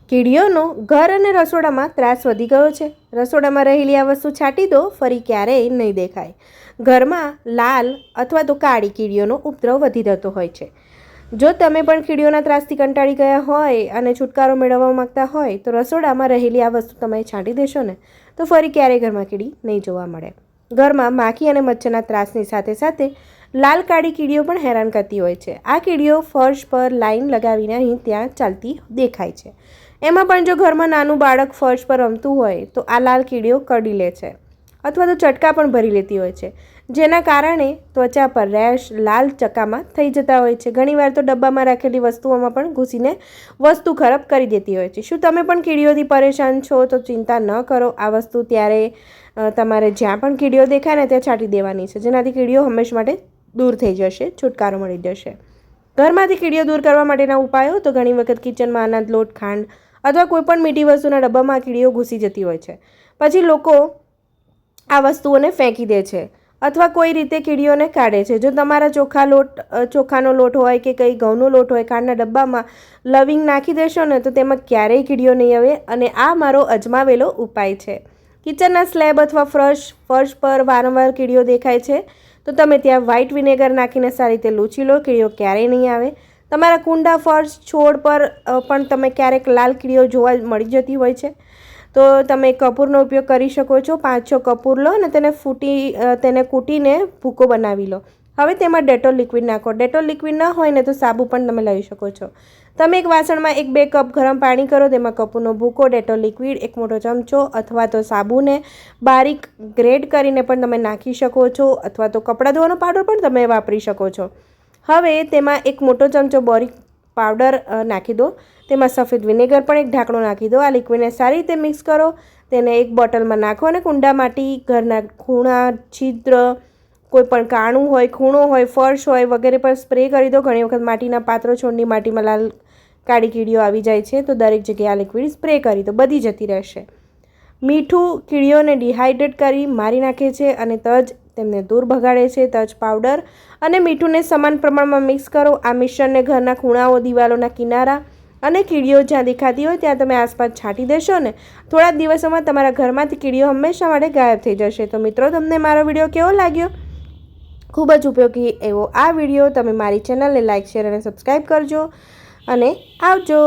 કીડીઓનો ઘર અને રસોડામાં ત્રાસ વધી ગયો છે. રસોડામાં રહેલી આ વસ્તુ છાંટી દો, ફરી ક્યારેય નહીં દેખાય. ઘરમાં લાલ અથવા તો કાળી કીડીઓનો ઉપદ્રવ વધી જતો હોય છે. જો તમે પણ કીડીઓના ત્રાસથી કંટાળી ગયા હોય અને છુટકારો મેળવવા માંગતા હોય તો રસોડામાં રહેલી આ વસ્તુ તમે છાંટી દેશો ને તો ફરી ક્યારેય ઘરમાં કીડી નહીં જોવા મળે. ઘરમાં માખી અને મચ્છરના ત્રાસની સાથે સાથે લાલ કાળી કીડીઓ પણ હેરાન કરતી હોય છે. આ કીડીઓ ફર્શ પર લાઈન લગાવીને અહીં ત્યાં ચાલતી દેખાય છે. એમાં પણ જો ઘરમાં નાનું બાળક ફર્શ પર રમતું હોય તો આ લાલ કીડીઓ કરડી લે છે અથવા તો ચટકા પણ ભરી લેતી હોય છે, જેના કારણે ત્વચા પર રેશ, લાલ ચકામા થઈ જતા હોય છે. ઘણીવાર તો ડબ્બામાં રાખેલી વસ્તુઓમાં પણ ઘૂસીને વસ્તુ ખરાબ કરી દેતી હોય છે. શું તમે પણ કીડીઓથી પરેશાન છો? તો ચિંતા ન કરો. આ વસ્તુ ત્યારે તમારે જ્યાં પણ કીડીઓ દેખાય ને ત્યાં છાંટી દેવાની છે, જેનાથી કીડીઓ હંમેશ માટે દૂર થઈ જશે, છુટકારો મળી જશે. ઘરમાંથી કીડીઓ દૂર કરવા માટેના ઉપાયો તો ઘણી વખત કિચનમાં અનાજ, લોટ, ખાંડ અથવા કોઈપણ મીઠી વસ્તુના ડબ્બામાં કીડીઓ ઘૂસી જતી હોય છે. પછી લોકો આ વસ્તુઓને ફેંકી દે છે અથવા કોઈ રીતે કીડીઓને કાઢે છે. જો તમારા ચોખાનો લોટ હોય કે કંઈ ઘઉંનો લોટ હોય, ખાંડના ડબ્બામાં લવિંગ નાખી દેશો ને તો તેમાં ક્યારેય કીડીઓ નહીં આવે. અને આ મારો અજમાવેલો ઉપાય છે. કિચનના સ્લેબ અથવા ફર્શ પર વારંવાર કીડીઓ દેખાય છે તો તમે ત્યાં વ્હાઇટ વિનેગર નાખીને સારી રીતે લૂછી લો, કીડીઓ ક્યારેય નહીં આવે. તમારા કુંડા, ફર્શ, છોડ પર પણ તમે ક્યારેક લાલ કીડીઓ જોવા મળી જતી હોય છે તો તમે કપૂરનો ઉપયોગ કરી શકો છો. 5-6 કપૂર લો અને તેને કૂટીને ભૂકો બનાવી લો. હવે તેમાં ડેટોલ લિક્વિડ નાખો. ડેટોલ લિક્વિડ ન હોય ને તો સાબુ પણ તમે લઈ શકો છો. તમે એક વાસણમાં 1-2 કપ ગરમ પાણી કરો, તેમાં કપૂરનો ભૂકો, ડેટોલ લિક્વિડ, 1 મોટો ચમચો અથવા તો સાબુને બારીક ગ્રેડ કરીને પણ તમે નાખી શકો છો અથવા તો કપડાં ધોવાનો પાવડર પણ તમે વાપરી શકો છો. હવે તેમાં 1 મોટો ચમચો બોરિક પાવડર નાખી દો. તેમાં સફેદ વિનેગર પણ 1 ઢાંકણું નાખી દો. આ લિક્વિડને સારી રીતે મિક્સ કરો. તેને એક બોટલમાં નાખો અને કુંડા, માટી, ઘરના ખૂણા, છિદ્ર, કોઈ પણ કાણું હોય, ખૂણો હોય, ફર્શ હોય વગેરે પર સ્પ્રે કરી દો. ઘણી વખત માટીના પાત્રો, છોડની માટીમાં લાલ કાળી કીડીઓ આવી જાય છે તો દરેક જગ્યાએ આ લિક્વિડ સ્પ્રે કરી દો, બધી જતી રહેશે. મીઠું કીડીઓને ડિહાઇડ્રેટ કરી મારી નાખે છે અને તજ તેમને દૂર ભગાડે છે. તજ પાવડર અને મીઠુંને સમાન પ્રમાણમાં મિક્સ કરો. આ મિશ્રણને ઘરના ખૂણાઓ, દિવાલોના કિનારા અને કીડીઓ જ્યાં દેખાતી હોય ત્યાં તમે આસપાસ છાંટી દેશો ને થોડા દિવસોમાં તમારા ઘરમાંથી કીડીઓ હંમેશા માટે ગાયબ થઈ જશે. તો મિત્રો, તમને મારો વિડીયો કેવો લાગ્યો? ખૂબ જ ઉપયોગી એવો આ વિડીયો. તમે મારી ચેનલને લાઇક, શેર અને સબસ્ક્રાઈબ કરજો અને આવજો.